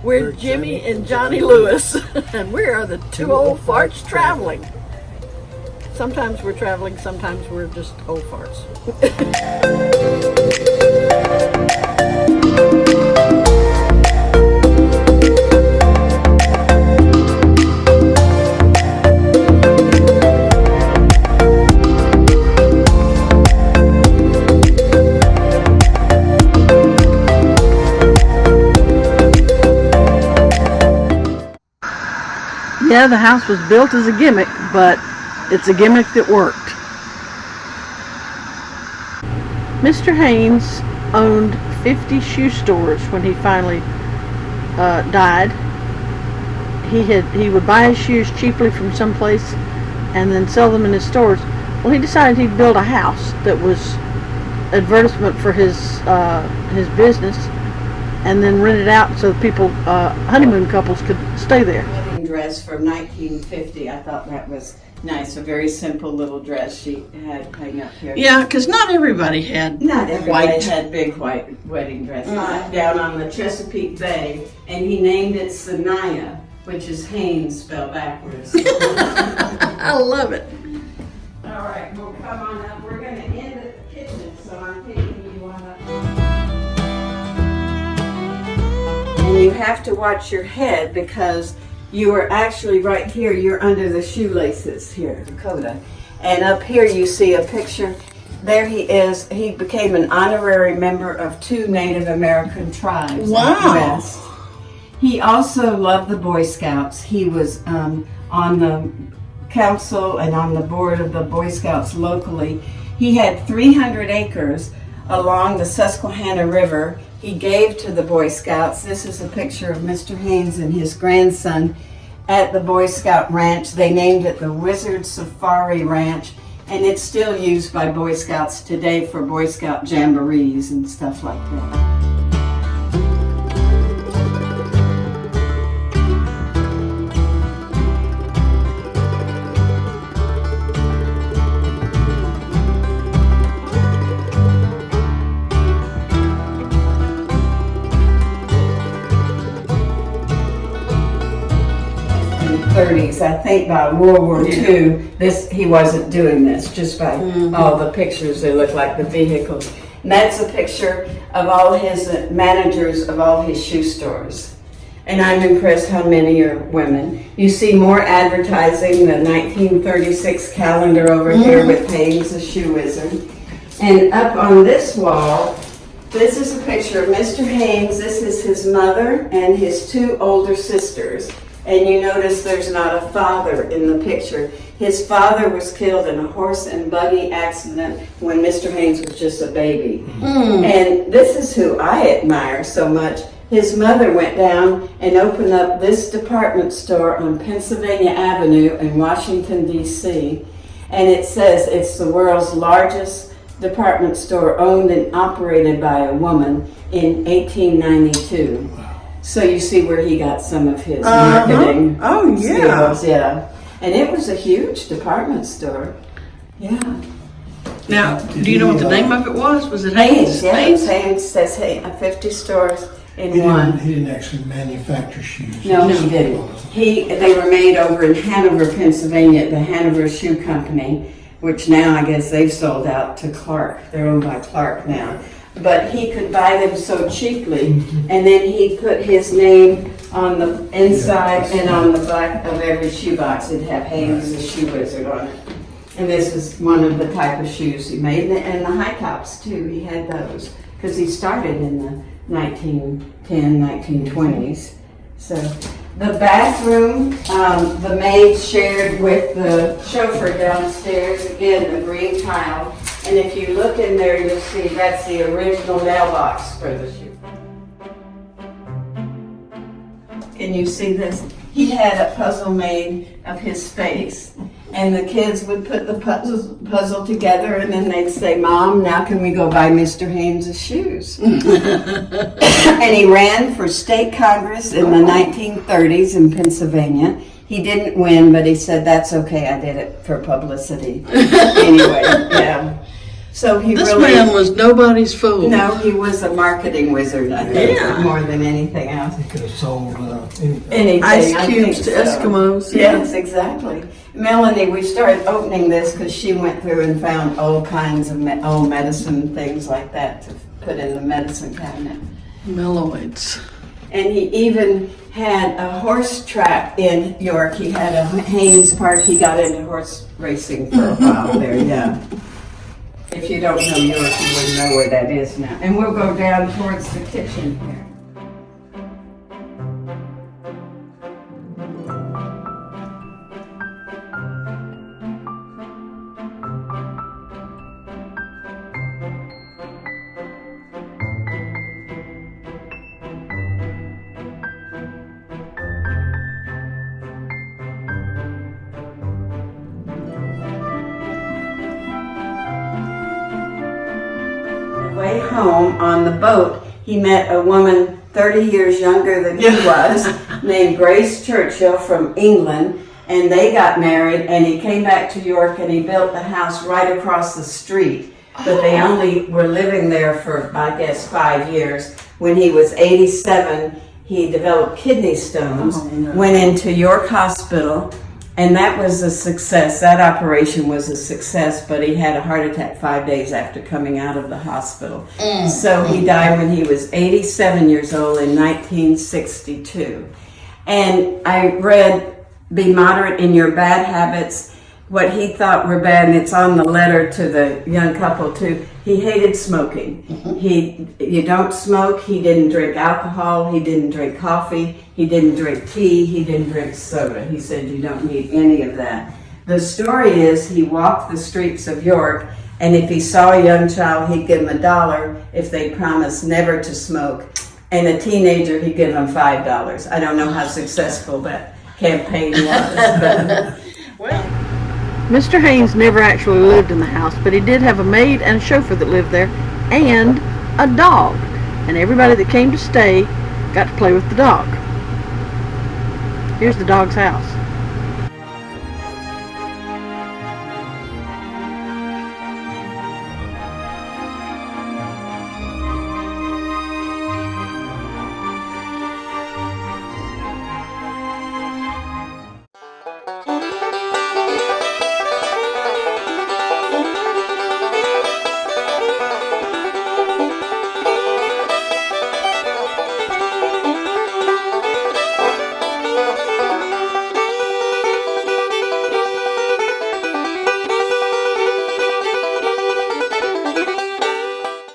We're Jimmy and Johnny Lewis, and we are the two old farts traveling. Sometimes we're traveling, sometimes we're just old farts. Yeah, the house was built as a gimmick, but it's a gimmick that worked. Mr. Haines owned 50 shoe stores when he finally died. He would buy his shoes cheaply from someplace and then sell them in his stores. Well, he decided he'd build a house that was advertisement for his business, and then rent it out so people, honeymoon couples, could stay there. Dress from 1950. I thought that was nice. A very simple little dress she had hang up here. Yeah, because not everybody had had big white wedding dresses. Down on the Chesapeake Bay, and he named it Sanaya, which is Haines spelled backwards. I love it. All right, well, come on up. We're going to end at the kitchen, so I'm taking you on up. And you have to watch your head because you are actually right here, you're under the shoelaces here, Dakota. And up here you see a picture. There he is. He became an honorary member of 2 Native American tribes. Wow. West. He also loved the Boy Scouts. He was on the council and on the board of the Boy Scouts locally. He had 300 acres along the Susquehanna River. He gave to the Boy Scouts. This is a picture of Mr. Haines and his grandson at the Boy Scout Ranch. They named it the Wizard Safari Ranch, and it's still used by Boy Scouts today for Boy Scout jamborees and stuff like that. 30s. I think by World War II, he wasn't doing this, just by all the pictures, they look like the vehicles. And that's a picture of all his managers of all his shoe stores. And I'm impressed how many are women. You see more advertising, the 1936 calendar over here with Haines, the shoe wizard. And up on this wall, this is a picture of Mr. Haines. This is his mother and his 2 older sisters. And you notice there's not a father in the picture. His father was killed in a horse and buggy accident when Mr. Haines was just a baby. And this is who I admire so much. His mother went down and opened up this department store on Pennsylvania Avenue in Washington, D.C. And it says it's the world's largest department store owned and operated by a woman in 1892. So you see where he got some of his marketing skills, yeah. And it was a huge department store, yeah. Now, do you know what the name of it was? Was it Haines? Haines? Yeah, Haines? Haines says 50 stores in one. He didn't actually manufacture shoes. No, he didn't. They were made over in Hanover, Pennsylvania, at the Hanover Shoe Company, which now I guess they've sold out to Clark. They're owned by Clark now. But he could buy them so cheaply, and then he put his name on the inside and on the back of every shoebox. It'd have Haines, the shoe wizard, on it. And this is one of the type of shoes he made, and the high tops too. He had those because he started in the 1910, 1920s. So the bathroom, the maid shared with the chauffeur downstairs. Again, the green tile. And if you look in there, you'll see that's the original mailbox for the shoe. Can you see this? He had a puzzle made of his face. And the kids would put the puzzle together, and then they'd say, "Mom, now can we go buy Mr. Haines' shoes?" And he ran for state Congress in the 1930s in Pennsylvania. He didn't win, but he said, "That's okay, I did it for publicity." Anyway, yeah. So he This really, man was nobody's fool. no, he was a marketing wizard, I think, Yeah. more than anything else. He could have sold anything. Anything, Ice I cubes think to so. Eskimos. Yes, exactly. Melanie, we started opening this because she went through and found all kinds of old medicine, things like that to put in the medicine cabinet. Meloids. And he even had a horse track in York. He had a Haines Park. He got into horse racing for a while there, yeah. If you don't know York, you wouldn't know where that is now. And we'll go down towards the kitchen here. Way home on the boat, he met a woman 30 years younger than he was, named Grace Churchill from England, and they got married, and he came back to York and he built the house right across the street. But they only were living there for, I guess, 5 years. When he was 87, he developed kidney stones, went into York Hospital, and that was a success. That operation was a success, but he had a heart attack 5 days after coming out of the hospital. So he died when he was 87 years old in 1962. And I read, "Be moderate in your bad habits." What he thought were bad, and it's on the letter to the young couple too. He hated smoking. You don't smoke. He didn't drink alcohol. He didn't drink coffee. He didn't drink tea. He didn't drink soda. He said you don't need any of that. The story is he walked the streets of York, and if he saw a young child, he'd give them $1 if they promised never to smoke. And a teenager, he'd give them $5. I don't know how successful that campaign was, but Mr. Haines never actually lived in the house, but he did have a maid and a chauffeur that lived there, and a dog. And everybody that came to stay got to play with the dog. Here's the dog's house.